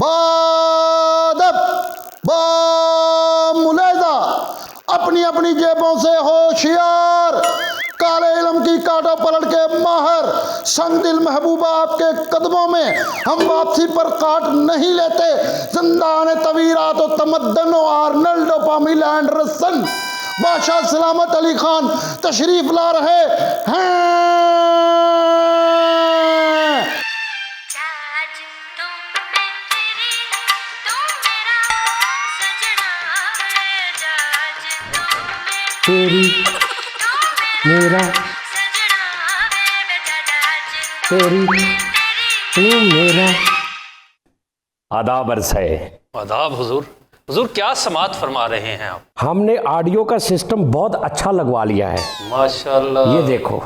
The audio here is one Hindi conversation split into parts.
बादब बामुलैजा, अपनी अपनी जेबों से होशियार, काले इल्म की कांटों पलट के माहर, संग दिल महबूबा आपके कदमों में, हम वापसी पर काट नहीं लेते, जिंदान तवीरा तो तमद्दन आर्नल्ड पामिल एंड रसन, बादशाह सलामत अली खान तशरीफ ला रहे हैं। तेरी मेरा तेरी तू मेरा। आदाब अर्ज़ है। आदाब हुजूर। हुजूर क्या समात फरमा रहे हैं आप? हमने ऑडियो का सिस्टम बहुत अच्छा लगवा लिया है, माशाल्लाह। ये देखो।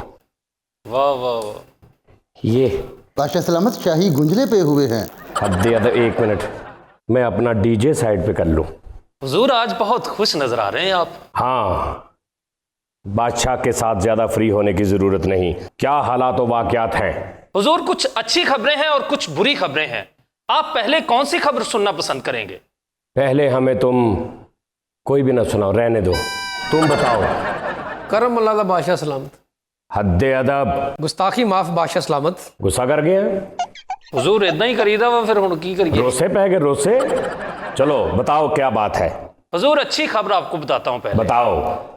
वाह वाह वाह। ये बादशाह सलामत शाही गुंजले पे हुए हैं। हद अदब, एक मिनट मैं अपना डीजे साइड पे कर लूं। हुजूर आज बहुत खुश नजर आ रहे हैं आप। हाँ, बादशाह के साथ ज्यादा फ्री होने की जरूरत नहीं। क्या हालात व वाकयात हैं? हुजूर कुछ अच्छी खबरें हैं और कुछ बुरी खबरें हैं। आप पहले कौन सी खबर सुनना पसंद करेंगे? पहले हमें तुम कोई भी ना सुनाओ, रहने दो, तुम बताओ। करम अल्लाह दा बादशाह सलामत। हद अदब, गुस्ताखी माफ बादशाह सलामत। गुस्सा कर गए हैं? हुजूर इतना ही करीदा वा फिर हुण की करिए? रोसे पै गए, रोसे। चलो बताओ क्या बात है। हुजूर अच्छी खबर आपको बताता हूँ पहले। बताओ।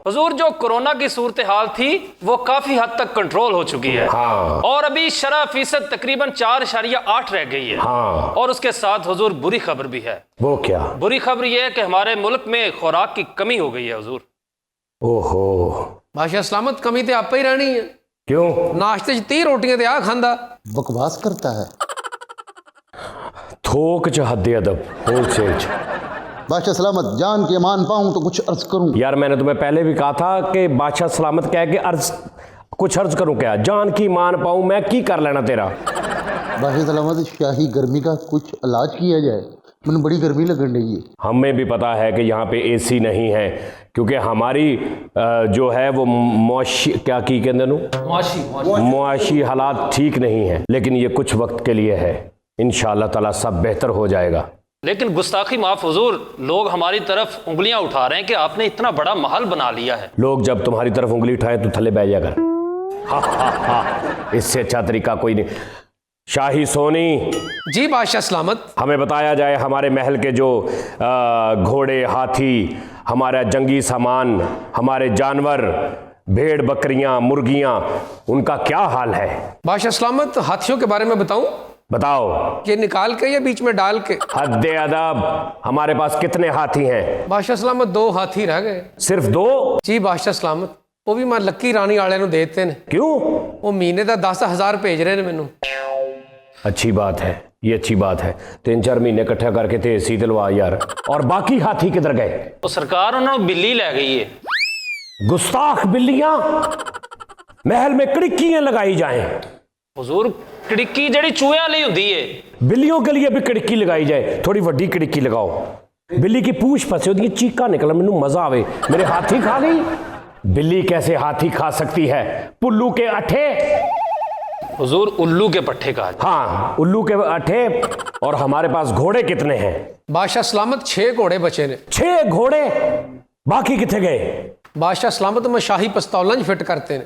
हुजूर जो कोरोना की सूरत हाल थी वो काफी हद तक कंट्रोल हो चुकी है। हाँ। और अभी शरह फीसद तकरीबन 4.8 रह गई है। हाँ। और उसके साथ हुजूर बुरी खबर भी है। वो क्या? बुरी खबर यह है कि हमारे मुल्क में खुराक की कमी हो गई है हुजूर। ओहो, बादशाह सलामत कमी तो आप ही रहनी है। क्यों? नाश्ते च 30 रोटियां ते आ खांदा। बकवास करता है। थोक च हद अदब, होलसेल च। बादशाह सलामत जान के मान पाऊं तो कुछ अर्ज करूं। यार मैंने तुम्हें पहले भी कहा था कि बादशाह सलामत कह के अर्ज कुछ अर्ज करूं। क्या जान की मान पाऊं मैं, की कर लेना तेरा। बादशाह सलामत शाही गर्मी का कुछ इलाज किया जाए, मैंने बड़ी गर्मी लगन रही है। हमें भी पता है कि यहाँ पे एसी नहीं है क्योंकि हमारी जो है वो मुआशी क्या की कहते मुआशी हालात ठीक नहीं है, लेकिन ये कुछ वक्त के लिए है। इंशाअल्लाह ताला सब बेहतर हो जाएगा। लेकिन गुस्ताखी माफ हुजूर, लोग हमारी तरफ उंगलियां उठा रहे हैं कि आपने इतना बड़ा महल बना लिया है। लोग जब तुम्हारी तरफ उंगली उठाए तो थले बह जा कर। हा, हा, हा। इससे अच्छा तरीका कोई नहीं। शाही सोनी जी बादशाह सलामत। हमें बताया जाए हमारे महल के जो घोड़े, हाथी, हमारा जंगी सामान, हमारे जानवर, भेड़, बकरियां, मुर्गियां, उनका क्या हाल है? बादशाह सलामत हाथियों के बारे में बताऊं? बताओ। ये निकाल के या बीच में डाल के? हद अदब, हमारे पास कितने हाथी हैं? बादशाह सलामत 2 हाथी रह गए। सिर्फ 2? जी बादशाह सलामत, वो भी मैं लक्की रानी वाले ਨੂੰ देते ने। क्यों? वो महीने का 10,000 भेज रहे ने मैनू। अच्छी बात है, ये अच्छी बात है। 3-4 महीने इकट्ठा करके थे एसी दिलवा यार। और बाकी हाथी किधर गए? तो सरकार उन्होंने बिल्ली ले गई है। गुस्ताख बिल्लियां महल में कड़िक्कियां लगाई जाएं। हुजूर कड़िक्की जड़ी चूहियां ਲਈ ਹੁੰਦੀ है। बिल्लियों के लिए भी कड़िक्की लगाई जाए, थोड़ी वड्डी कड़िक्की लगाओ। बिल्ली की पूंछ फंसे, ओदी चीका निकल, मैनू मजा आवे। मेरे हाथी खा गई। बिल्ली कैसे हाथी खा सकती है? पुल्लू के अठे। हुजूर उल्लू के पट्टे का। हाँ, उल्लू के अठे। और हमारे पास घोड़े कितने हैं? बादशाह सलामत 6 घोड़े बचे ने। 6 घोड़े? बाकी कितने गए? बादशाह सलामत में शाही पिस्तौलों च फिट करते हैं।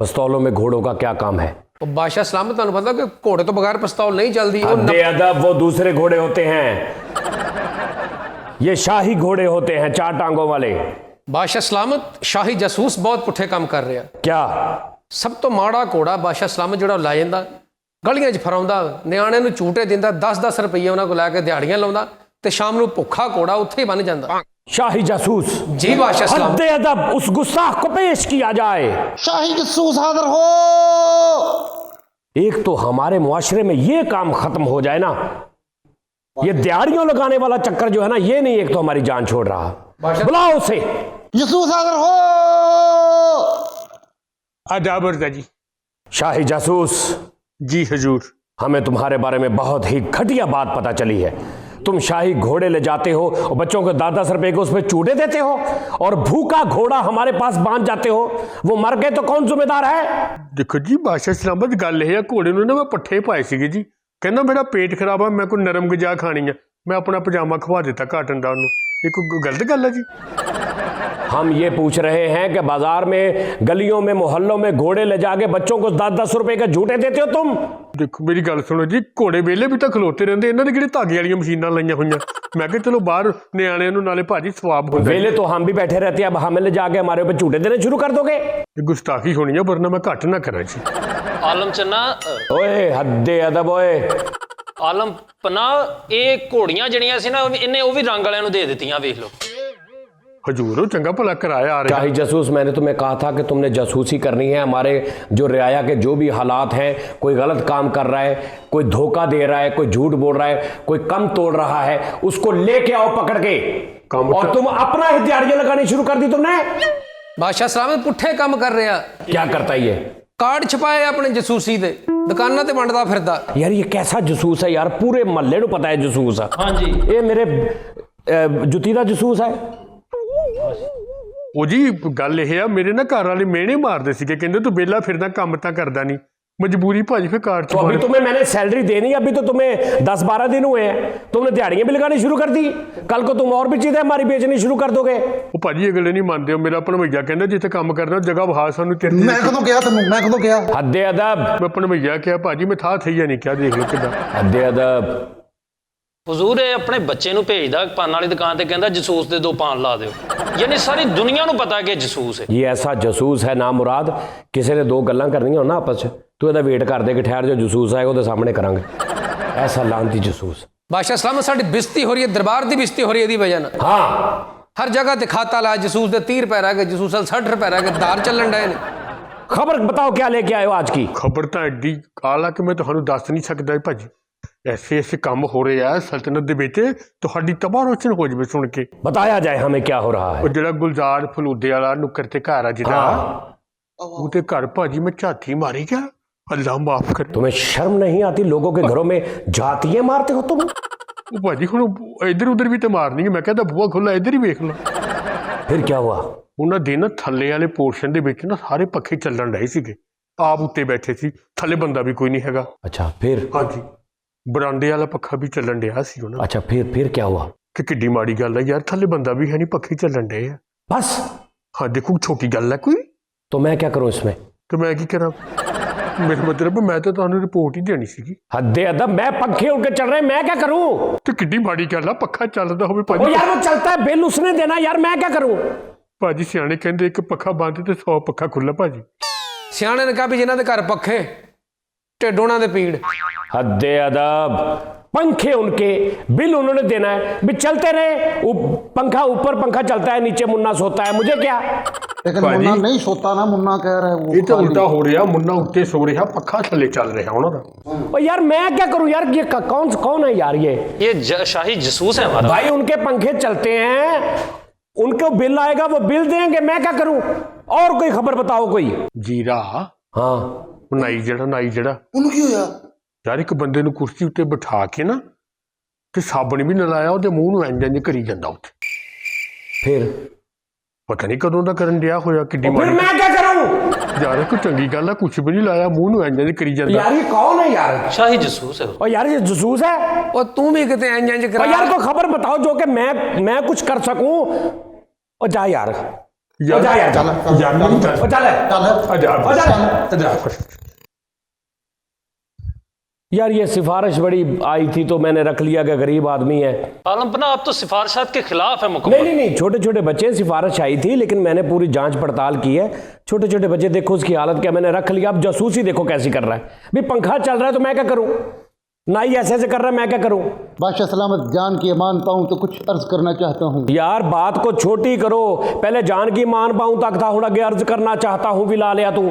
पिस्तौलों में घोड़ों का क्या काम है? वो बादशाह सलामत तुहानू पता कि घोड़े तो बगैर पिस्तौल नहीं चलती। अदब, वो दूसरे घोड़े होते हैं, ये शाही घोड़े होते हैं, 4 टांगों वाले। बादशाह सलामत शाही जासूस बहुत पुठे काम कर रहे हैं। क्या? सब तो माड़ा घोड़ा बादशाह सलामत जो ला जाता, गलियां च फराउंदा, नियाणे नूं झूटे दिंदा, 10-10 रुपये उन्हां कोल लैके दिहाड़ियां लाउंदा, ते शाम नूं भुखा घोड़ा उत्थे ही बन जाता। शाही जासूस। जी बादशाह सलामत। हद अदब, उस गुस्ताख को पेश किया जाए। शाही जासूस हाजिर हो। एक तो हमारे मुआशरे में ये काम खत्म हो जाए ना, ये दिहाड़ियों लगाने वाला चक्कर जो है ना, ये नहीं। एक तो हमारी जान छोड़ रहा। बुलाओ उसे। जासूस हाजिर हो। आदाब अर्ज़ जी। शाही जासूस जी हुजूर। हमें तुम्हारे बारे में बहुत ही घटिया बात पता चली है। तुम शाही घोड़े ले जाते हो और बच्चों को 10-10 रुपए के उसमें चूड़े देते हो, और भूखा घोड़ा हमारे पास बांध जाते हो। वो मर गए तो कौन जिम्मेदार है? देखो जी बादशाह सलामत गल है, घोड़े नूं ना मैं पट्ठे पाए सीगे जी, कहना मेरा पेट खराब है, मैं कोई नरम गजा खानी है, मैं अपना पजामा खवा दिता काटन का उन्होंने। ये कोई गलत गल है जी? हम ये पूछ रहे हैं कि बाजार में, गलियों में, मोहल्लों में घोड़े ले जाके बच्चों को 10-10 रुपए के झूठे देते हो तुम। देखो मेरी गल सुनो जी, घोड़े वेले भी तो खलोते रहते, इन्होंने किहड़े धागे वाली मशीनां लाइया हुई। मैं कहा चलो बाहर न्याणिਆਂ ਨੂੰ नाले भाजी स्वाब होता। वेले तो हम भी बैठे रहते हैं, अब हमें ले जाके हमारे ऊपर झूठे देने शुरू कर दोगे? ये गुस्ताखी होनी है, वरना मैं घट ना करा जी। आलम चन्ना ओए हद्दे अदब ओए। आलम पना ਇਹ ਘੋੜੀਆਂ ਜਿਹੜੀਆਂ ਸੀ ਨਾ ਇਹਨੇ ਉਹ ਵੀ ਰੰਗ ਵਾਲਿਆਂ ਨੂੰ ਦੇ ਦਿੱਤੀਆਂ, ਵੇਖ ਲਓ। हजूर हो चंगा भला कराया आ रहा शाही जासूस, मैंने तुम्हें कहा था कि तुमने जासूसी करनी है। हमारे जो रियाया के जो भी हालात हैं, कोई गलत काम कर रहा है, कोई धोखा दे रहा है, कोई झूठ बोल रहा है, कोई कम तोड़ रहा है, उसको लेके आओ पकड़ के। और तुम अपना ही दिहाड़ियां लगानी शुरू कर दी तुमने। ਬਾਦਸ਼ਾਹ ਸਲਾਮਤ ਪੁੱਠੇ ਕੰਮ ਕਰ ਰਿਹਾ। क्या करता है ये? ਕਾਰਡ ਛਪਾਏ ਆਪਣੇ ਜਸੂਸੀ ਦੇ, ਦੁਕਾਨਾਂ ਤੇ ਵੰਡਦਾ ਫਿਰਦਾ। यार ये कैसा जसूस है यार, पूरे मोहल्ले ਨੂੰ पता है जसूस है। हाँ जी, ये मेरे जुती का जसूस है। ਉਹ ਜੀ ਗੱਲ ਇਹ ਆ, ਮੇਰੇ ਨਾ ਘਰ ਵਾਲੇ ਮਿਹਣੇ ਮਾਰਦੇ ਸੀਗੇ, ਕਹਿੰਦੇ ਤੂੰ ਵਿਹਲਾ ਫਿਰਦਾ, ਕੰਮ ਤਾਂ करदा नहीं, मजबूरी भाजी फिर कार तो अभी तुम्हें मैंने सैलरी देनी, अभी तो तुम्हें 10-12 दिन हुए हैं, तुमने दिहाड़ियां भी लगानी शुरू कर दी। कल को तुम और भी चीजें हमारी बेचनी शुरू कर दोगे। ਉਹ ਭਾਜੀ ਅਗਲੇ ਨਹੀਂ ਮੰਨਦੇ। ਉਹ ਮੇਰਾ ਭਣਵਈਆ ਕਹਿੰਦਾ ਜਿੱਥੇ ਕੰਮ ਕਰਨਾ ਜਗ੍ਹਾ ਵਹਾ ਸਾਨੂੰ ਤੇਰੀ। मैं कदों कहा तेन, मैं कदों कहा? हद्दे अदब, ਮੈਂ ਭਣਵਈਆ ਕਿਹਾ ਭਾਜੀ ਮੈਂ ਥਾਂ ਥਈਆ ਨਹੀਂ ਕਿਹਾ, ਦੇਖ ਲਓ ਕਿੱਦਾਂ। हद्दे अदब। ਹਜ਼ੂਰ ਇਹ ਆਪਣੇ ਬੱਚੇ ਨੂੰ ਭੇਜਦਾ ਪਾਨ ਵਾਲੀ ਦੁਕਾਨ ਤੇ, ਕਹਿੰਦਾ ਜਸੂਸ ਦੇ 2 ਪਾਨ ਲਾ ਦਿਓ। ਯਾਨੀ ਸਾਰੀ ਦੁਨੀਆ ਨੂੰ ਪਤਾ ਕਿ ਜਸੂਸ ਹੈ। ये ऐसा जसूस है ना मुराद, किसी ने 2 ਗੱਲਾਂ ਕਰਨੀਆਂ ਹੋਣ ਨਾ ਆਪਸ ਚ, ਤੂੰ ਇਹਦਾ ਵੇਟ ਕਰਦੇ ਕਿ ਠਹਿਰ ਜਾ, ਜਸੂਸ ਆਏਗਾ ਉਹਦੇ ਸਾਹਮਣੇ ਕਰਾਂਗੇ। ਐਸਾ ਲਾਂਤੀ ਜਸੂਸ। ਬਾਦਸ਼ਾਹ ਸਲਾਮਤ ਸਾਡੀ ਬਿਸਤੀ ਹੋ ਰਹੀ ਹੈ, ਦਰਬਾਰ ਦੀ ਬਿਸਤੀ ਹੋ ਰਹੀ ਹੈ ਇਹਦੀ ਵਜ੍ਹਾ ਨਾਲ। हाँ ਹਰ ਜਗ੍ਹਾ ਤੇ ਖਾਤਾ ਲਾ, ਜਸੂਸ ਦੇ 30 ਰੁਪਏ ਰਹਿ ਗਏ, ਜਸੂਸ ਦੇ 60 ਰੁਪਏ ਰਹਿ ਗਏ, ਧਾਰ ਚੱਲਣ ਡਏ ਨੇ। खबर बताओ क्या लेके आए हो आज की? ਖਬਰ ਤਾਂ ਐਡੀ ਕਾਲਾ ਕਿ ਮੈਂ ਤੁਹਾਨੂੰ ਦੱਸ ਨਹੀਂ ਸਕਦਾ ਭਾਜੀ। ਐਸੇ ਐਸੇ ਕੰਮ ਹੋ ਰਹੇ ਆ ਸਲਤਨਤ ਦੇ ਵਿੱਚ, ਤੁਹਾਡੀ ਤਬਾਹ ਰੋਸ਼ਨ ਹੋ ਜਾਵੇ ਸੁਣ ਕੇ। बताया जाए हमें क्या हो रहा ਉਹ है। ਜਿਹੜਾ ਗੁਲਜ਼ਾਰ ਫਲੂਦੇ ਵਾਲਾ ਨੁੱਕਰ ਤੇ ਘਰ ਆ ਜਿਹੜਾ, ਉਹਦੇ ਘਰ ਭਾਜੀ ਮੈਂ ਝਾਤੀ ਮਾਰੀ ਗਿਆ। ਅੱਲਾ ਮਾਫ ਕਰ। तुम्हें शर्म नहीं आती? लोगों के घरों में झातियां मारते हो तुम। ਉਹ ਭਾਜੀ ਹੁਣ ਇੱਧਰ ਉੱਧਰ ਵੀ ਤੇ ਮਾਰਨੀ ਹੈ। ਮੈਂ ਕਹਿੰਦਾ ਬੂਹਾ ਖੁੱਲਾ ਇੱਧਰ ਹੀ ਵੇਖ ਲਓ। फिर क्या हुआ? ਉਹਨਾਂ ਦੇ ਨਾ ਥੱਲੇ ਵਾਲੇ ਪੋਰਸ਼ਨ ਦੇ ਵਿੱਚ ਨਾ ਸਾਰੇ ਪੱਖੇ ਚੱਲਣ ਰਹੇ ਸੀਗੇ, ਆਪ ਉੱਤੇ ਬੈਠੇ ਸੀ, ਥੱਲੇ ਬੰਦਾ ਵੀ ਕੋਈ ਨਹੀਂ ਹੈਗਾ। अच्छा फिर? ਹਾਂਜੀ, ਬਰਾਂਡੇ ਵਾਲਾ ਪੱਖਾ ਵੀ ਚੱਲਣ ਡਿਆ ਸੀ ਉਹਨਾਂ अच्छा फिर क्या हुआ? ਕਿ ਕਿੱਡੀ ਮਾੜੀ ਗੱਲ ਹੈ ਯਾਰ, ਥੱਲੇ ਬੰਦਾ ਵੀ ਹੈ ਨਹੀਂ, ਪੱਖੇ ਚੱਲਣ ਡਏ ਆ। बस? ਹਾਂ ਦੇਖੋ ਛੋਟੀ ਗੱਲ ਹੈ ਕੋਈ, तो मैं क्या करूं इसमें? ਤੇ ਮੈਂ ਕੀ ਕਰਾਂ? ਮੇਰਾ ਮਤਲਬ ਮੈਂ ਤਾਂ ਤੁਹਾਨੂੰ ਰਿਪੋर्ट ਹੀ ਦੇਣੀ ਸੀਗੀ। हद्दे अदब, मैं पंखे उनके चल रहे हैं, मैं क्या करूं? ਤੇ ਕਿੱਡੀ ਮਾੜੀ ਗੱਲ ਆ, ਪੱਖਾ ਚੱਲਦਾ ਹੋਵੇ ओ ਭਾਜੀ। यार वो चलता है, बिल उसने देना यार, मैं क्या करूं? ਭਾਜੀ ਸਿਆਣੇ ਕਹਿੰਦੇ ਇੱਕ ਪੱਖਾ ਬੰਦ ਤੇ 100 ਪੱਖਾ ਖੁੱਲਾ ਭਾਜੀ। ਸਿਆਣੇ ਨੇ ਕਿਹਾ ਵੀ ਜਿਨ੍ਹਾਂ ਦੇ ਘਰ ਪੱਖੇ, ਢਿੱਡ ਉਹਨਾਂ ਦੇ ਪੀੜ। हद्दे अदब, पंखे उनके, बिल उन्होंने देना है, भी चलते रहे। पंखा ऊपर, पंखा चलता है, नीचे मुन्ना सोता है, मुझे क्या? लेकिन भाजी- मुन्ना नहीं सोता ना, मुन्ना कह रहा है वो ਇਹ ਤਾਂ खाली- ਉਲਟਾ ਹੋ ਰਿਹਾ, ਮੁੰਨਾ ਉੱਤੇ ਸੋ ਰਿਹਾ, ਪੱਖਾ ਥੱਲੇ ਚੱਲ ਰਿਹਾ ਉਹਨਾਂ ਦਾ। ओ यार मैं क्या करूं यार, ये कौन है यार ये? ये शाही जसूस है हमारा। भाई उनके पंखे चलते हैं, उनको बिल आएगा, वो बिल देंगे, मैं क्या करूं? और कोई खबर बताओ कोई। ਜੀਰਾ हाँ ਨਾਈ ਜਿਹੜਾ ਉਹਨੂੰ ਕੀ ਹੋਇਆ? ਯਾਰ ਇੱਕ ਬੰਦੇ ਨੂੰ ਕੁਰਸੀ ਉੱਤੇ ਬਿਠਾ ਕੇ ਨਾ ਤੇ ਸਾਬਣ ਵੀ ਨਾ ਲਾਇਆ, ਉਹਦੇ ਮੂੰਹ ਨੂੰ ਇੰਜ ਕਰੀ ਜਾਂਦਾ ਉੱਥੇ। फिर ਪਤਾ ਨਹੀਂ ਕਦੋਂ ਦਾ ਕਰਨ ਡਿਆ ਹੋਇਆ, ਕਿੱਡੀ फिर ਮਾੜੀ मैं क्या करूं? ਯਾਰ ਕੋਈ ਚੰਗੀ ਗੱਲ ਆ, ਕੁਛ ਵੀ ਨਹੀਂ ਲਾਇਆ, ਮੂੰਹ ਨੂੰ ਇੰਜ ਕਰੀ ਜਾਂਦਾ। यार ये कौन है यार? शाही जसूस है। और यार ये जसूस है। ਉਹ ਤੂੰ ਵੀ ਕਿਤੇ ਇੰਜ ਇੰਜ और ਕਰਾ। यार कोई खबर बताओ जो कि मैं कुछ कर सकूं। और जा यार, ਯਾਰ जा यार, चल ਯਾਰ ਮੇਰੀ ਗੱਲ- और चल ਆ ਜਾ यार ये सिफारिश बड़ी आई थी तो मैंने रख लिया कि गरीब आदमी है। आलम पना आप तो सिफारिशात के खिलाफ है नहीं मुकम्मल। नहीं नहीं, छोटे छोटे बच्चे, सिफारिश आई थी लेकिन मैंने पूरी जांच पड़ताल की है। छोटे छोटे बच्चे देखो उसकी हालत क्या, मैंने रख लिया। अब जासूसी देखो कैसी कर रहा है, भी पंखा चल रहा है तो मैं क्या करूं? नाई ऐसे ऐसे कर रहा है, मैं क्या करूं? बादशाह सलामत, जान की मान पाऊँ तो कुछ अर्ज करना चाहता हूँ। यार बात को छोटी करो, पहले जान की मान पाऊं तक था, हुड़ा के अर्ज करना चाहता हूं भी ला लिया तू।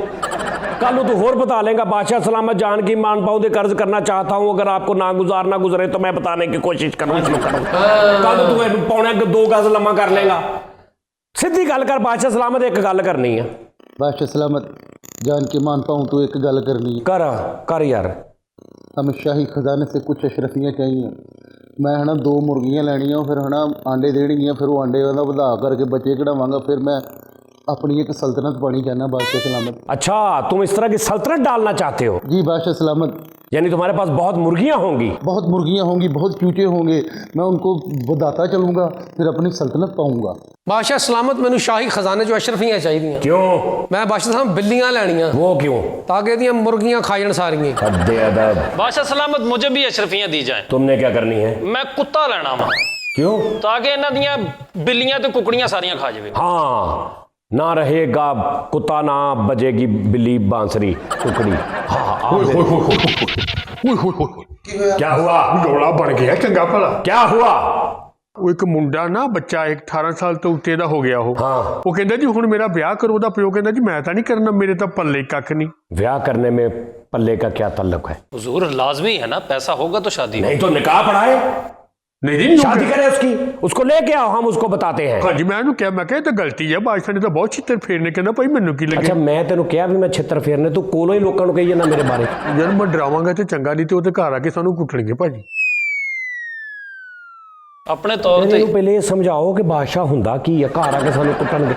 कल तू होर बता लेगा, बादशाह सलामत जान की मान पाऊं तो कर्ज करना चाहता हूं, अगर आपको ना गुजरे तो मैं बताने की कोशिश करूं। कल तू पौने 2 गज लम्मा कर लेगा। सीधी गल कर बादशाह सलामत, एक गल करनी है। बादशाह सलामत, जान की मान पाऊँ तो एक गल करनी है। कर यार। हमें शाही खजाने से कुछ अशरफियाँ चाहिए। मैं है ना 2 मुर्गियाँ लैनियाँ, फिर है ना आंडे देनियाँ, फिर वो आंडे वाला वधा करके बच्चे कढ़ावांगा, फिर मैं अपनी एक सल्तनत बनी जाना बादशाह सलामत। अच्छा तुम इस तरह की सल्तनत डालना चाहते हो? जी बादशाह सलामत, यानी तुम्हारे पास बहुत मुर्गियां होंगी। बहुत मुर्गियां होंगी, बहुत चूचे होंगे, मैं उनको बताता चलूँगा, फिर अपनी सल्तनत पाऊँगा। बादशाह सलामत मैनू शाही खजाने चो अशरफियां चाहिए। क्यों? मैं बादशाह साहब बिल्लियां लैनियां, वो क्यों? ताकि एदियां मुर्गियां खा जान सारियां। हद्दे अदब। बादशाह सलामत मुझे भी अशरफियां दी जाए। तुमने क्या करनी है? मैं कुत्ता लेना वा, क्यों? ताकि इन्हां दियां बिल्लियां ते कुकड़ियां सारियां खा जावे। हाँ, ना रहेगा कुत्ता, ना बजेगी बिल्ली बांसुरी कुकड़ी। हाँ, क्या हुआ? ਰੌਲਾ ਬਣ ਗਿਆ ਚੰਗਾ ਭਲਾ। क्या हुआ? ਉਹ ਇੱਕ ਮੁੰਡਾ ਨਾ ਬੱਚਾ 18 ਸਾਲ ਤੋਂ ਉੱਤੇ ਦਾ ਹੋ ਗਿਆ ਉਹ। हाँ, ਉਹ ਕਹਿੰਦਾ ਜੀ ਹੁਣ ਮੇਰਾ ਵਿਆਹ ਕਰੋ। ਉਹਦਾ ਪਿਓ ਕਹਿੰਦਾ ਜੀ ਮੈਂ ਤਾਂ ਨਹੀਂ ਕਰਨਾ, ਮੇਰੇ ਤਾਂ ਪੱਲੇ ਕੱਖ ਨਹੀਂ। ब्याह करने में पल्ले का क्या ताल्लुक है? हुजूर लाजमी है ना, पैसा होगा तो शादी नहीं तो निकाह पढ़ाए, ਨਹੀਂ ਜੀ शादी करें उसकी, उसको लेके आओ, हम उसको बताते हैं। ਹਾਂਜੀ ਮੈਂ ਉਹਨੂੰ ਕਿਹਾ, ਮੈਂ ਕਿਹਾ ਇਹ ਤਾਂ ਗਲਤੀ ਹੈ, ਬਾਦਸ਼ਾਹ ਨੇ ਤਾਂ ਬਹੁਤ ਛਿੱਤਰ ਫੇਰਨੇ। ਕਹਿੰਦਾ ਭਾਈ ਮੈਨੂੰ ਕੀ अच्छा, ਲੱਗੇ, मैं तेन क्या भी मैं छित्र फेरने, तू कोलों ही लोगों को कही जाना मेरे बारे। ਜਦ ਮੈਂ ਡਰਾਵਾਂਗਾ ਤੇ ਚੰਗਾ, ਨਹੀਂ ਤੇ ਉਹ ਤੇ ਘਰ ਆ ਕੇ ਸਾਨੂੰ ਕੁੱਟਣਗੇ ਭਾਜੀ। अपने तौर ਇਹਨੂੰ ते ਪਹਿਲੇ ਇਹ ਸਮਝਾਓ ਕਿ ਬਾਦਸ਼ਾਹ ਹੁੰਦਾ ਕੀ ਹੈ, ਘਰ ਆ ਕੇ ਸਾਨੂੰ ਕੁੱਟਣਗੇ,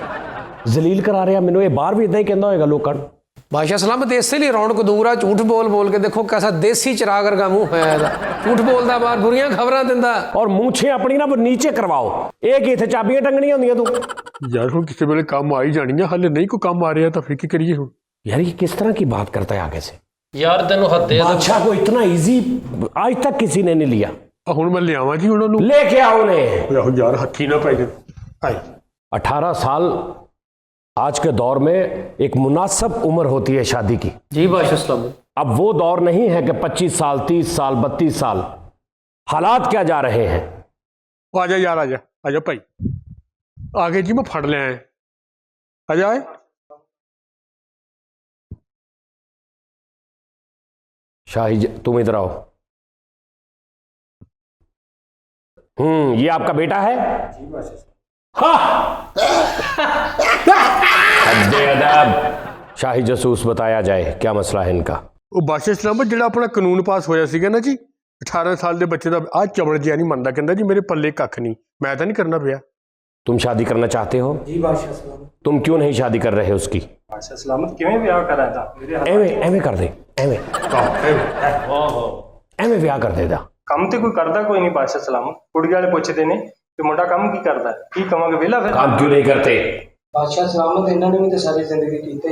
ਜ਼ਲੀਲ ਕਰਾ ਰਿਹਾ ਮੈਨੂੰ। ਇਹ ਬਾਹਰ ਵੀ ਇਦਾਂ ਹੀ ਕਹਿੰਦਾ ਹੋਏਗਾ ਲੋਕਾਂ ਨੂੰ। बादशाह सलामत इसलिए रौनक दूर आ, झूठ बोल बोल के देखो कैसा देसी चिराग वर्गा मुंह है ਇਹਦਾ। झूठ बोलदा बाहर बुरियां खबरां दिंदा। और मूछे अपनी ना नीचे करवाओ। एक इथे चाबियां टंगनियां ਹੁੰਦੀਆਂ तू। ਯਾਰ ਹੁਣ ਕਿਸੇ ਵੇਲੇ ਕੰਮ ਆ ਹੀ ਜਾਣੀ ਹੈ, ਹਾਲੇ ਨਹੀਂ ਕੋਈ ਕੰਮ ਆ ਰਿਹਾ ਤਾਂ ਫਿਰ ਕੀ ਕਰੀਏ ਹੁਣ? यार ये किस तरह की बात करता है आगे से? यार तेन हद बादशाह को इतना इजी आज तक किसी ने नहीं लिया। ਆ ਹੁਣ ਮੈਂ ਲਿਆਵਾਂ ਜੀ ਉਹਨਾਂ ਨੂੰ? लेके आओ उन्हें। ਆਹੋ ਯਾਰ ਹੱਥੀ ਨਾ ਪੈ ਜਾ। ਹਾਏ 18 साल आज के दौर में एक मुनासिब उम्र होती है शादी की। जी बादशाह सलामत। अब वो दौर नहीं है कि 25 साल 30 साल 32 साल। हालात क्या जा रहे हैं? ਆ ਜਾ ਯਾਰ, ਆ ਜਾ ਭਾਈ। ਆ ਗਏ ਜੀ, ਮੈਂ ਫੜ ਲਿਆ। ਆ ਜਾ। शाही तुम इधर आओ। ये आपका बेटा है? हाँ। हद्दे अदब। शाही जासूस बताया जाए क्या मसला है इनका। ਉਹ ਬਾਦਸ਼ਾਹ ਸਲਾਮਤ ਜਿਹੜਾ ਆਪਣਾ ਕਾਨੂੰਨ ਪਾਸ ਹੋਇਆ ਸੀਗਾ ਨਾ ਜੀ, 18 ਸਾਲ ਦੇ ਬੱਚੇ ਦਾ ਆਹ ਚਵਲ ਜਿਹਾ ਨਹੀਂ ਮੰਨਦਾ, ਕਹਿੰਦਾ ਜੀ ਮੇਰੇ ਪੱਲੇ ਕੱਖ ਨਹੀਂ, ਮੈਂ ਤਾਂ ਨਹੀਂ ਕਰਨਾ ਪਿਆ। तुम शादी करना चाहते हो? जी बादशाह सलामत। तुम क्यों नहीं शादी कर रहे उसकी? बादशाह सलामत किवें ब्याह करा था मेरे एवें एवें कर दे, एवें एवें ब्याह कर देदा। ਕੰਮ ਤੇ ਕੋਈ ਕਰਦਾ ਕੋਈ ਨਹੀਂ ਬਾਦशाह ਸਲਾਮਤ। ਕੁੜੀ ਵਾਲੇ ਪੁੱਛਦੇ ਨੇ ਕਿ ਮੁੰਡਾ ਕੰਮ ਕੀ ਕਰਦਾ ਹੈ, ਕੀ ਕਵਾਂਗੇ ਵਿਹਲਾ ਫਿਰ। काम क्यों नहीं करते? ਬਾਦशाਹ ਸਲਾਮਤ ਇਹਨਾਂ ਨੇ ਵੀ ਤਾਂ ਸਾਰੀ ਜ਼ਿੰਦਗੀ ਕੀਤੀ।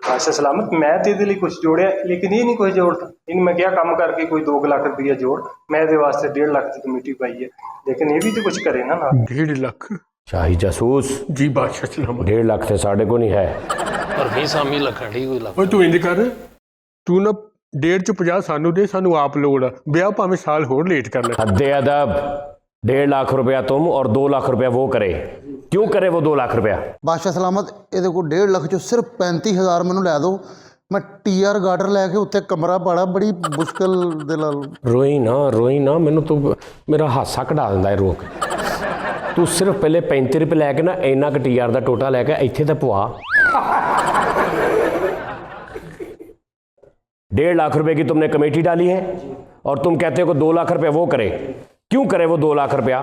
ਬਾਦशाह ਸਲਾਮਤ ਮੈਂ ਤੇ ਇਹਦੇ ਲਈ ਕੁਝ ਜੋੜਿਆ, ਲੇਕਿਨ ਇਹ ਨਹੀਂ ਕੁਝ ਜੋੜਦਾ। ਇਹਨੂੰ ਮੈਂ ਕਿਹਾ ਕੰਮ ਕਰਕੇ ਕੋਈ 2 ਲੱਖ ਰੁਪਈਆ ਜੋੜ, ਮੈਂ ਇਹਦੇ ਵਾਸਤੇ 1.5 ਲੱਖ ਦੀ ਕਮੇਟੀ ਪਾਈ ਹੈ, ਲੇਕਿਨ ਇਹ ਵੀ ਤਾਂ ਕੁਝ ਕਰੇ ਨਾ ਨਾਲ। 1.5 ਲੱਖ? शाही जासूस ਜੀ ਬਾਦਸ਼ਾਹ ਸਲਾਮਤ। 1.5 लाख से साढ़े को नहीं है। पर भी सामी लखड़ी कोई लख। ਓਏ ਤੂੰ ਇੰਜ ਕਰ, ਤੂੰ ਨਾ 1.5 ਚ 50 ਸਾਨੂੰ ਦੇ, ਸਾਨੂੰ ਆਪ ਲੋੜ ਆ। ਵਿਆਹ ਭਾਵੇਂ ਸਾਲ ਹੋਰ ਲੇਟ ਕਰ ਲੈ। हद्दे अदब। 1.5 लाख रुपया तुम और 2 लाख रुपया वो करे। क्यों करे वो 2 लाख रुपया? ਬਾਦਸ਼ਾਹ ਸਲਾਮਤ ਇਹਦੇ ਕੋਲ 1.5 ਲੱਖ ਚੋਂ ਸਿਰਫ 35,000 ਮੈਨੂੰ ਲੈ ਦਿਓ, ਮੈਂ TR ਗਾਰਡਨ ਲੈ ਕੇ ਉੱਤੇ ਕਮਰਾ ਪਾੜਾ, ਬੜੀ ਮੁਸ਼ਕਲ ਦੇ ਨਾਲ। रोई ना मैनू तू मेरा हासा कढ़ा दिंदा है रोक। तू सिर्फ पहले 35 रुपये लैके ना इन्ना क TR का टोटा लैके इत्थे ते पवा। 1.5 लाख रुपए की तुमने कमेटी डाली है और तुम कहते हो कि 2 लाख रुपया वो करे। क्यों करे वो 2 लाख रुपया?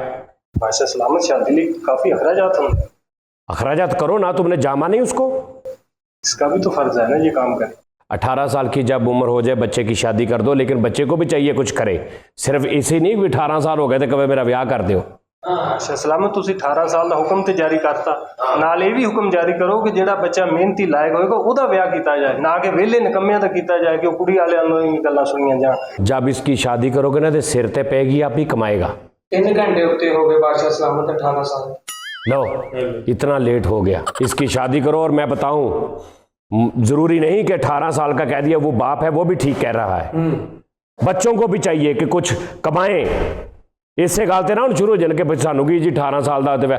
ਬਾਦशाह सलामत शादी लिए काफी अखराजात होंगे, अखराजात करो ना, तुमने जामा नहीं उसको। इसका भी तो फर्ज है ना ये काम करे। 18 साल की जब उम्र हो जाए बच्चे की शादी कर दो, लेकिन बच्चे को भी चाहिए कुछ करे। सिर्फ इसे नहीं कि 18 साल हो गए तो कभी मेरा ब्याह कर दो। ਬਾਦशाह सलामत ਤੁਸੀਂ 18 ਸਾਲ ਦਾ ਹੁਕਮ ਤੇ ਜਾਰੀ ਕਰਤਾ, ਨਾਲ ਇਹ ਵੀ ਹੁਕਮ ਜਾਰੀ ਕਰੋ ਕਿ ਜਿਹੜਾ ਬੱਚਾ ਮਿਹਨਤੀ ਲਾਇਕ ਹੋਏਗਾ ਉਹਦਾ ਵਿਆਹ ਕੀਤਾ ਜਾਏ, ਨਾ ਕਿ ਵਿਹਲੇ ਨਿਕੰਮਿਆਂ ਦਾ ਕੀਤਾ ਜਾਏ ਕਿ ਉਹ ਕੁੜੀ ਵਾਲਿਆਂ ਨੂੰ ਹੀ ਗੱਲਾਂ ਸੁਣੀਆਂ ਜਾਣ। जब इसकी शादी करोगे ना तो सिर ते पेगी, आप ही कमाएगा। 3 घंटे उत्ते हो गए बादशाह सलामत 18 साल। लो इतना लेट हो गया, इसकी शादी करो। और मैं बताऊं, जरूरी नहीं कि 18 साल का कह दिया वो बाप है, वो भी ठीक कह रहा है। बच्चों को भी चाहिए कि कुछ कमाएं। इससे गालते ना शुरू हो जाने सानू की जी 18 साल का होते।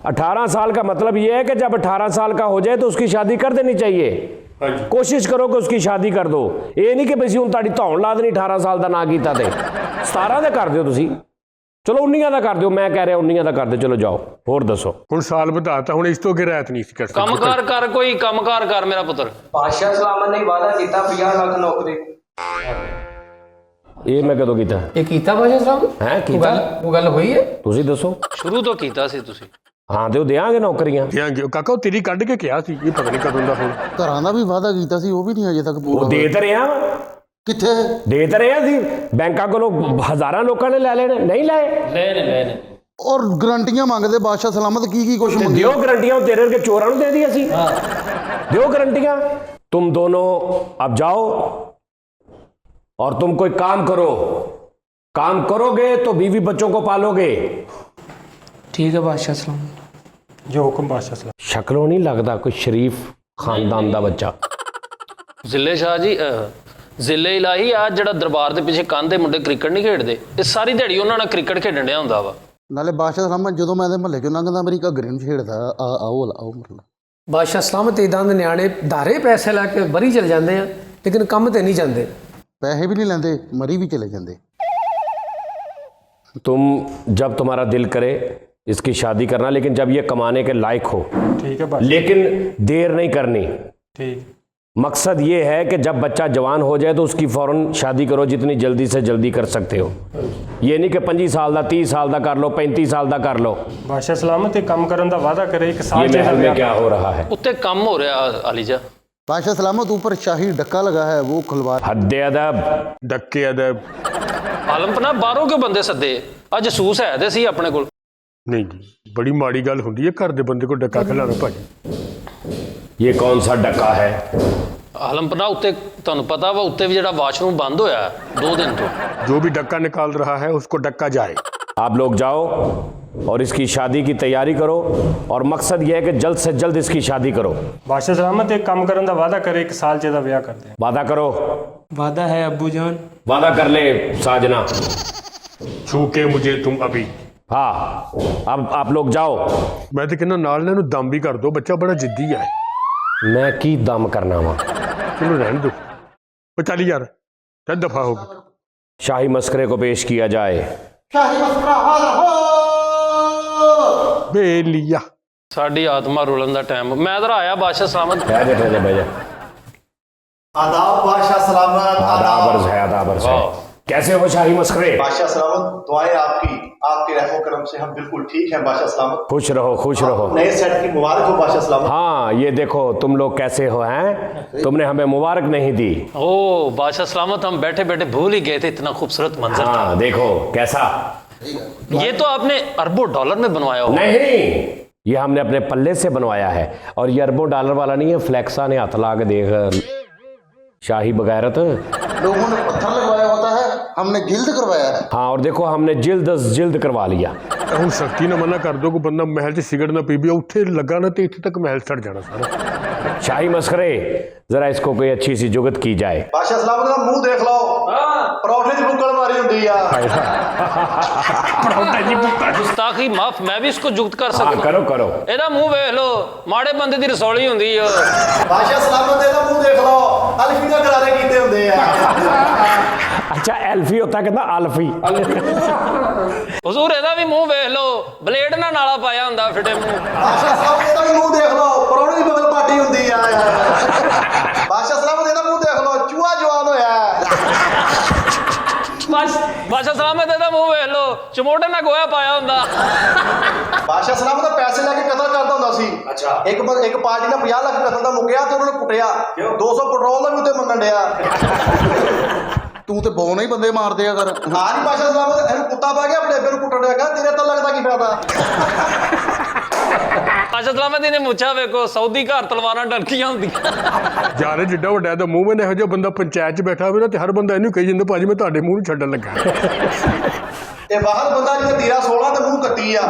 18 साल का मतलब ये है कि जब 18 साल का हो जाए तो उसकी शादी कर देनी चाहिए। कोशिश करो कि उसकी शादी कर दो। ये नहीं कि बस हूँ ताड़ी धौन ला देनी 18 साल का ना किया तो 17 का कर दो तुसी, चलो 19 का कर दो। मैं कह रहा 19 का कर दो, चलो जाओ। होर दसो। ਹੁਣ ਸਾਲ ਵਧਾਤਾ, ਹੁਣ ਇਸ ਤੋਂ ਅੱਗੇ ਰਹਿਤ ਨਹੀਂ ਸੀ ਕਰ ਸਕਦੇ। ਕੰਮਕਾਰ ਕਰ, ਕੋਈ ਕੰਮਕਾਰ ਕਰ ਮੇਰਾ ਪੁੱਤਰ। ਬਾਦशाह सलामत ने वादा किया 50 लाख नौकरी। ये मैं कदों कीता ये कीता बादशाह सलामत है? कीता वो गल हुई है? तुसी दसो। ਸ਼ੁਰੂ ਤੋਂ ਕੀਤਾ ਸੀ ਤੁਸੀਂ। हाँ तो देंगे नौकरियां। ਦਿਆਂਗੇ ਉਹ ਕਾਕਾ ਉਹ ਤੇਰੀ ਕੱਢ ਕੇ ਕਿਹਾ ਸੀ ਇਹ ਪਤਾ ਨਹੀਂ ਕਦੋਂ ਦਾ ਹੁਣ ਘਰਾਂ ਦਾ ਵੀ ਵਾਅਦਾ ਕੀਤਾ ਸੀ ਉਹ ਵੀ ਨਹੀਂ ਅਜੇ ਤੱਕ वो ਪੂਰਾ दे ਹੋਇਆ। तो रहे हैं, ਕਿੱਥੇ दे तो रहे हैं सी बैंकों को लोग हजारों लोगों ने ले लेने नहीं लाए। ਲੈ ਔਰ ਗਰੰਟੀਆਂ ਮੰਗਦੇ ਬਾਦਸ਼ਾਹ ਸਲਾਮਤ ਕੀ ਕੁਝ ते ਮੰਗੇ दियो गारंटियां तेरे के चोरों ने दे दी सी। दियो गारंटियां। तुम दोनों अब जाओ और तुम कोई काम करो, काम करोगे तो बीवी बच्चों को पालोगे। ठीक है बादशाह सलाम। ਜੋ ਹੁਕਮ ਬਾਦਸ਼ਾਹ ਸਲਾਮ। शक्लों नहीं लगता कोई शरीफ खानदान का बच्चा। ਜ਼ਿਲ੍ਹੇ ਸ਼ਾਹ ਜੀ ਜ਼ਿਲ੍ਹੇ ਇਲਾਹੀ ਆ ਜਿਹੜਾ ਦਰਬਾਰ ਦੇ ਪਿੱਛੇ ਕੰਧ ਦੇ ਮੁੰਡੇ ਕ੍ਰਿਕਟ ਨਹੀਂ ਖੇਡਦੇ, ਇਹ ਸਾਰੀ ਦਿਹਾੜੀ ਉਹਨਾਂ ਨਾਲ ਕ੍ਰਿਕਟ ਖੇਡਣ ਡਿਆ ਹੁੰਦਾ ਵਾ। ਨਾਲੇ ਬਾਦਸ਼ਾਹ ਸਲਾਮਤ ਜਦੋਂ ਮੈਂ ਇਹਦੇ ਮਹੱਲੇ ਚੋਂ ਲੰਘਦਾ ਮੇਰੀ ਘੱਗਰੇ ਨੂੰ ਛੇੜਦਾ ਆਓ ਮਰਲਾ। ਬਾਦਸ਼ਾਹ ਸਲਾਮਤ ਇਦਾਂ ਦੇ ਨਿਆਣੇ ਧਾਰੇ ਪੈਸੇ ਲੈ ਕੇ ਬਰੀ ਚਲੇ ਜਾਂਦੇ ਆ ਲੇਕਿਨ ਕੰਮ ਤੇ ਨਹੀਂ ਜਾਂਦੇ। ਪੈਸੇ ਵੀ ਨਹੀਂ ਲੈਂਦੇ ਮਰੀ ਵੀ ਚਲੇ ਜਾਂਦੇ। तुम जब तुम्हारा दिल करे इसकी शादी करना, लेकिन जब ये कमाने के लायक हो, ਠੀਕ ਹੈ ਬਾਦਸ਼ਾਹ। लेकिन देर नहीं करनी। ਠੀਕ मकसद ये है कि जब बच्चा जवान हो जाए तो उसकी फ़ौरन शादी करो, जितनी जल्दी से जल्दी कर सकते हो। ये नहीं कि 25 साल का 30 साल का कर लो, 35 साल का कर लो। ਬਾਦਸ਼ਾਹ ਸਲਾਮਤ ਇਹ ਕੰਮ ਕਰਨ ਦਾ ਵਾਅਦਾ ਕਰੇ 1 ये ਸਾਲ ਚ महल में क्या हो रहा है? ਉੱਤੇ ਕੰਮ ਹੋ ਰਿਹਾ ਆਲੀਜਾ। बादशाह सलामत ऊपर शाही डक्का लगा है वो खुलवा। हद अदब। ਡੱਕੇ ਅਦਬ ਆਲਮਪਨਾ ਬਾਹਰੋਂ ਕਿਉਂ ਬੰਦੇ ਸੱਦੇ? ਅੱਜ ਜਸੂਸ ਹੈ ਤੇ ਸੀ ਆਪਣੇ ਕੋਲ। ਨਹੀਂ ਜੀ ਬੜੀ ਮਾੜੀ ਗੱਲ ਹੁੰਦੀ ਹੈ ਘਰ ਦੇ ਬੰਦੇ ਕੋਲ ਡੱਕਾ ਖਿਲਾਣਾ ਭਾਜੀ। ये कौन सा डका है? ਆਲਮਪਨਾ ਉੱਤੇ ਤੁਹਾਨੂੰ ਪਤਾ ਵਾ ਉੱਤੇ ਵੀ ਜਿਹੜਾ ਵਾਸ਼ਰੂਮ ਬੰਦ ਹੋਇਆ 2 ਦਿਨ ਤੋਂ। जो भी डक्का निकाल रहा है उसको डक्का जाए। आप लोग जाओ और इसकी शादी की तैयारी करो, और मकसद ये है कि जल्द से जल्द इसकी शादी करो। ਬਾਦਸ਼ਾਹ ਸਲਾਮਤ ਇਹ ਕੰਮ ਕਰਨ ਦਾ ਵਾਅਦਾ ਕਰੇ 1 ਸਾਲ ਚ ਇਹਦਾ ਵਿਆਹ ਕਰਦੇ वादा करो। वादा है अब्बू जान। वादा कर ले साजना। छू के मुझे तुम अभी। हाँ अब आप लोग जाओ। ਮੈਂ ਤੇ ਕਹਿੰਦਾ ਨਾਲ ਇਹਨਾਂ ਨੂੰ ਦਮ ਵੀ ਕਰ ਦੋ, ਬੱਚਾ ਬੜਾ ਜਿੱਦੀ ਹੈ। मैं की दम करना वा। ਚਲੋ ਰਹਿਣ ਦੋ ਉਹ ਚੱਲ ਯਾਰ ਤੇ ਦਫਾ ਹੋ ਗਈ। शाही मस्करे को पेश किया जाए। शाही मस्करा हाजिर हो। ਬੇਲੀਆ ਸਾਡੀ ਆਤਮਾ ਰੋਲਣ ਦਾ ਟਾਈਮ। ਮੈਂ ਇਧਰ ਆਇਆ ਬਾਦਸ਼ਾਹ ਸਲਾਮਤ। बैजा आदाब बादशाह सलामत। आदाब अर्ज़ है, आदाब अर्ज़ है। कैसे हो शाही मस्करे? बादशाह सलामत, दुआएं आपकी, आपके रहमो करम से हम बिल्कुल ठीक हैं बादशाह सलामत। खुश रहो, खुश रहो। नए सेट की मुबारक हो बादशाह सलामत। हाँ ये देखो तुम लोग कैसे हो हैं, तुमने हमें मुबारक नहीं दी। ओ बादशाह सलामत, हम बैठे बैठे भूल ही गए थे, इतना खूबसूरत मंजर था। हाँ देखो कैसा। ये तो आपने अरबों डॉलर में बनवाया हो। नहीं, ये हमने अपने पल्ले से बनवाया है, और ये अरबों डॉलर वाला नहीं है। फ्लेक्सा ने हाथ ला के देख शाही बगैरत। लोगों ने पत्थर लगवाया होता है, हमने गिल्ड करवाया है। हाँ और देखो हमने जिल्द करवा लिया। ਹੁਣ ਸਖਤੀ ਨਾਲ ਮਨਾ ਕਰ ਦੋ ਕੋਈ ਬੰਦਾ ਮਹਿਲ 'ਚ ਸਿਗਰਟ ਨਾ ਪੀਵੇ, ਉੱਥੇ ਲੱਗਾ ਨਾ ਤੇ ਇੱਥੇ ਤੱਕ ਮਹਿਲ ਸੜ ਜਾਣਾ ਸਾਰਾ। शाही मस्करे जरा इसको कोई अच्छी सी जुगत की जाए। बादशाह सलामत का मुंह देख लो, परौठे च बुक्कड़ मारी होंदी आ। गुस्ताखी माफ, मैं भी इसको जुगत कर हाँ सकता। करो करो। ਇਹਦਾ ਮੂੰਹ ਵੇਖ ਲੋ, ਮਾੜੇ ਬੰਦੇ ਦੀ ਰਸੌਲੀ ਹੁੰਦੀ ਆ। बादशाह सलामत का मुंह देख लो, अल्फी का गरारे कीते होंदे आ। अच्छा एल्फी होता कहता अल्फी। ਹਜ਼ੂਰ ਇਹਦਾ ਵੀ ਮੂੰਹ ਵੇਖ ਲੋ, ਬਲੇਡ ਨਾਲ ਨਾਲਾ ਪਾਇਆ ਹੁੰਦਾ ਫਿੱਟੇ ਮੂੰਹ। बादशाह सलामत का मुंह देख लो, परौठे दी बगल पाटी होंदी आ। बादशाह सलामत का मुंह देख लो, चूहा जवान होया। ਬਾਦਸ਼ਾਹ ਸਲਾਮਤ ਇਹਦਾ ਮੂੰਹ ਵੇਖ ਲੋ, ਚਮੋਟੇ ਨਾਲ ਗੋਇਆ ਪਾਇਆ ਹੁੰਦਾ। ਬਾਦਸ਼ਾਹ ਸਲਾਮਤ ਦਾ ਪੈਸੇ ਲੈ ਕੇ ਕਤਲ ਕਰਦਾ ਹੁੰਦਾ ਸੀ। ਅੱਛਾ ਇੱਕ ਪਾਰਟੀ ਨੇ 50 ਲੱਖ ਕਤਲ ਦਾ ਮੁੱਕਿਆ ਤੇ ਉਹਨਾਂ ਨੇ ਕੁੱਟਿਆ। 200 ਪੈਟਰੋਲ ਦਾ ਵੀ ਉੱਤੇ ਮੰਗਣ ਡਿਆ। ਤੂੰ ਤੇ ਬੋਨ ਹੀ ਬੰਦੇ ਮਾਰਦੇ ਆ ਕਰ। ਹਾਂ ਜੀ ਬਾਦਸ਼ਾਹ ਸਲਾਮਤ, ਇਹਨੂੰ ਕੁੱਤਾ ਪੈ ਗਿਆ, ਆਪਣੇ ਅੱਬੇ ਨੂੰ ਕੁੱਟਣ ਡਿਆ। ਕਹਿੰਦਾ ਤੇਰੇ ਤਾਂ ਲੱਗਦਾ ਕੀ ਫਾਇਦਾ। ਬਾਦਸ਼ਾਹ ਸਲਾਮਤ ਇਹਨੇ ਮੁੱਛਾਂ ਵੇਖੋ, ਸਾਊਦੀ ਘਰ ਤਲਵਾਰਾਂ ਡਰਕੀਆਂ ਹੁੰਦੀਆਂ। ਯਾਰ ਜਿੱਡਾ ਵੱਡਾ ਦਾ ਮੂੰਹ ਮੈਨੇ ਇਹੋ ਜਿਹਾ ਬੰਦਾ ਪੰਚਾਇਤ 'ਚ ਬੈਠਾ ਹੋਵੇ ਨਾ ਤੇ ਹਰ ਬੰਦਾ ਇਹਨੂੰ ਕਹੀ ਜਾਂਦਾ ਭਾਜੀ ਮੈਂ ਤੁਹਾਡੇ ਮੂੰਹ ਨੂੰ ਛੱਡਣ ਲੱਗਾ। ਤੇ ਬਾਹਰ ਬੰਦਾ ਜਿਹਦਾ ਤੀਰਾ 16 ਤੇ ਮੂੰਹ ਕੱਟੀ ਆ।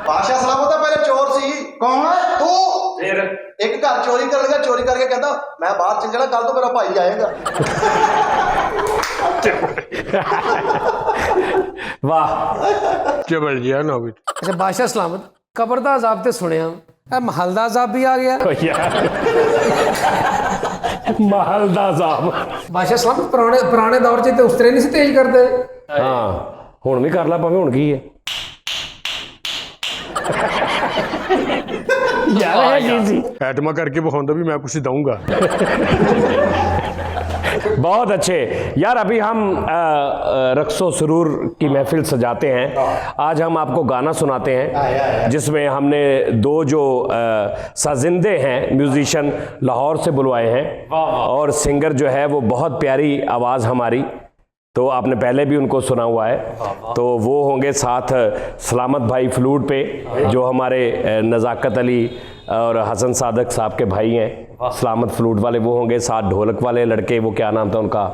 ਬਾਦਸ਼ਾਹ ਸਲਾਮਤ ਦਾ ਪਹਿਲੇ ਚੋਰ ਸੀ। ਕੌਣ ਹੈ ਤੂੰ? ਫਿਰ ਇੱਕ ਘਰ ਚੋਰੀ ਕਰਨ ਲੱਗਾ, ਚੋਰੀ ਕਰਕੇ ਕਹਿੰਦਾ ਮੈਂ ਬਾਹਰ ਚੱਲ ਜਾਣਾ, ਕੱਲ ਤੋਂ ਮੇਰਾ ਭਾਈ ਆਏਗਾ। वाह ਚਬਲ ਜਿਆ ਨਾ ਹੋਵੇ। ਅੱਛਾ ਬਾਦਸ਼ਾਹ ਸਲਾਮਤ, ਕਬਰ ਦਾ ਅਜ਼ਾਬ ਤੇ ਸੁਣਿਆ, ਇਹ ਮਹਲ ਦਾ ਅਜ਼ਾਬ ਵੀ ਆ ਗਿਆ। यार महल दा साहब। ਬਾਦਸ਼ਾਹ ਸਲਾਮਤ ਪੁਰਾਣੇ ਦੌਰ 'ਚ ਤੇ ਉਸ ਤਰ੍ਹਾਂ ਨਹੀਂ ਸੀ ਤੇਜ਼ ਕਰਦੇ। हाँ हुण भी कर ला भावें हुण की है। यार है की सी। ਐਟਮਾ ਕਰਕੇ ਵਿਖਾਉਂਦਾ ਵੀ ਮੈਂ ਕੁਛ ਦਊਂਗਾ। बहुत अच्छे यार। अभी हम रक्सो सुरूर की महफिल सजाते हैं। आज हम आपको गाना सुनाते हैं जिसमें हमने दो जो साजिंदे हैं म्यूजिशियन लाहौर से बुलवाए हैं, और सिंगर जो है वो बहुत प्यारी आवाज़ हमारी, तो आपने पहले भी उनको सुना हुआ है। तो वो होंगे साथ सलामत भाई फ्लूट पे, जो हमारे नज़ाकत अली और हसन सादक साहब के भाई हैं, सलामत फ्लूट वाले वो होंगे। साथ ढोलक वाले लड़के, वो क्या नाम था उनका,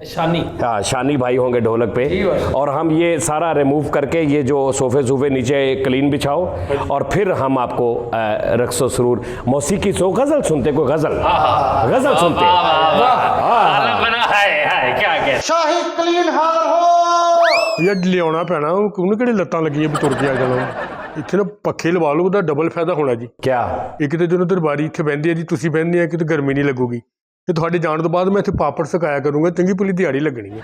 शानी। हाँ, शानी भाई होंगे ढोलक पे। और हम ये सारा रिमूव करके ये जो सोफे सूफे नीचे क्लीन बिछाओ, और फिर हम आपको रक्सो सुरूर मौसीकी सो गजल सुनते, कोई गजल गजल सुनते। शाही क्लीन हार हो। ਯਾਰ ਲਿਆਉਣਾ ਪੈਣਾ, ਉਹਨੂੰ ਕਿਹੜੀ ਲੱਤਾਂ ਲੱਗੀਆਂ ਵੀ ਤੁਰ ਕੇ ਆ ਜਾਣਾ। ਇੱਥੇ ਨਾ ਪੱਖੇ ਲਵਾ ਲਓ, ਉਹਦਾ ਡਬਲ ਫਾਇਦਾ ਹੋਣਾ ਜੀ। क्या ਇੱਕ ਤੇ ਜਦੋਂ ਦਰਬਾਰੀ ਇੱਥੇ ਬਹਿੰਦੇ ਆ ਜੀ, ਤੁਸੀਂ ਬਹਿੰਦੇ ਆ, ਕਿਤੇ ਗਰਮੀ ਨਹੀਂ ਲੱਗੂਗੀ, ਤੇ ਤੁਹਾਡੇ ਜਾਣ ਤੋਂ ਬਾਅਦ ਮੈਂ ਇੱਥੇ ਪਾਪੜ ਸੁਕਾਇਆ ਕਰੂੰਗਾ, ਚੰਗੀ ਭਲੀ ਦਿਹਾੜੀ ਲੱਗਣੀ ਹੈ।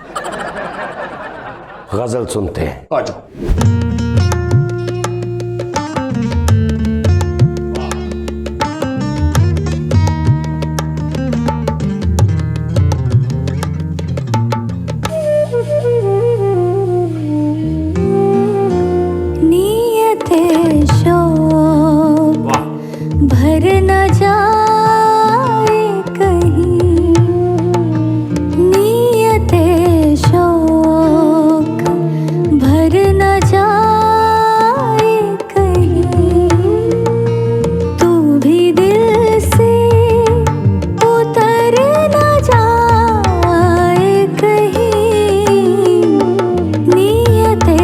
गजल सुनते हैं। ਆ ਜਾਓ। भर न जाए कहीं, नियते शौक भर न जाए कहीं, तू भी दिल से उतर न जाए कहीं, नियते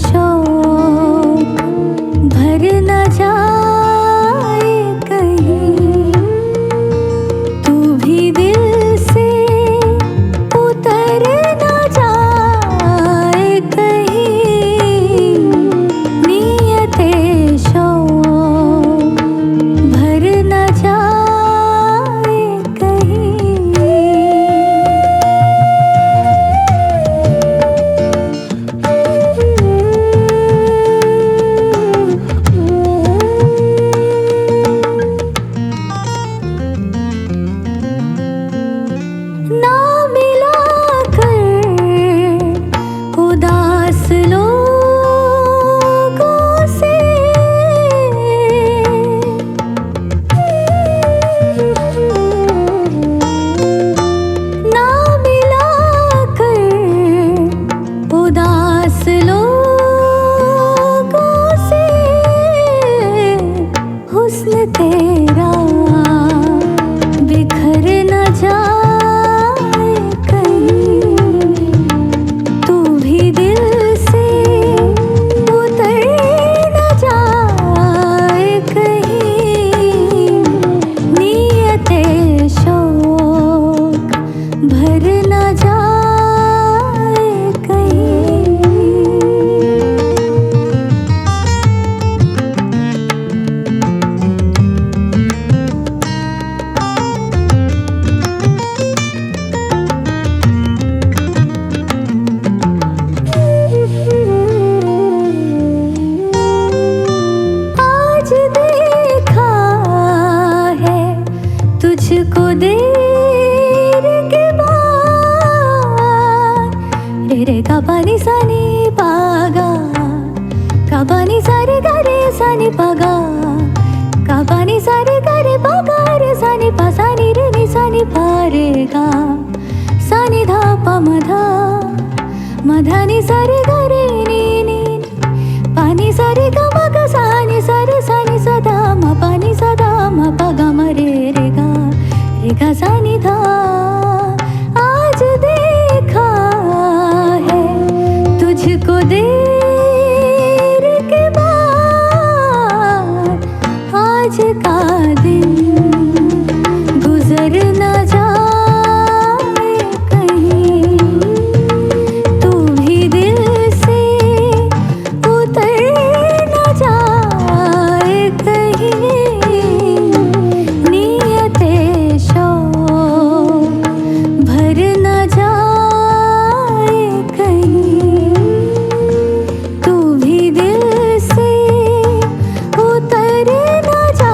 शौक भर न जाए मधानी सारे गरे नी पानी सारे ग मग सानी सारे सानी सदा म पानी सदा म प ग म रे गा सानी धा। आज देखा है तुझको देर के बाद, आज का दिन गुजर न जा उतर न जा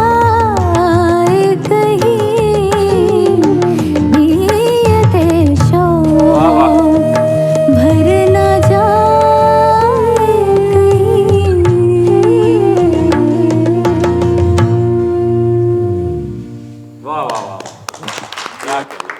क्या करें।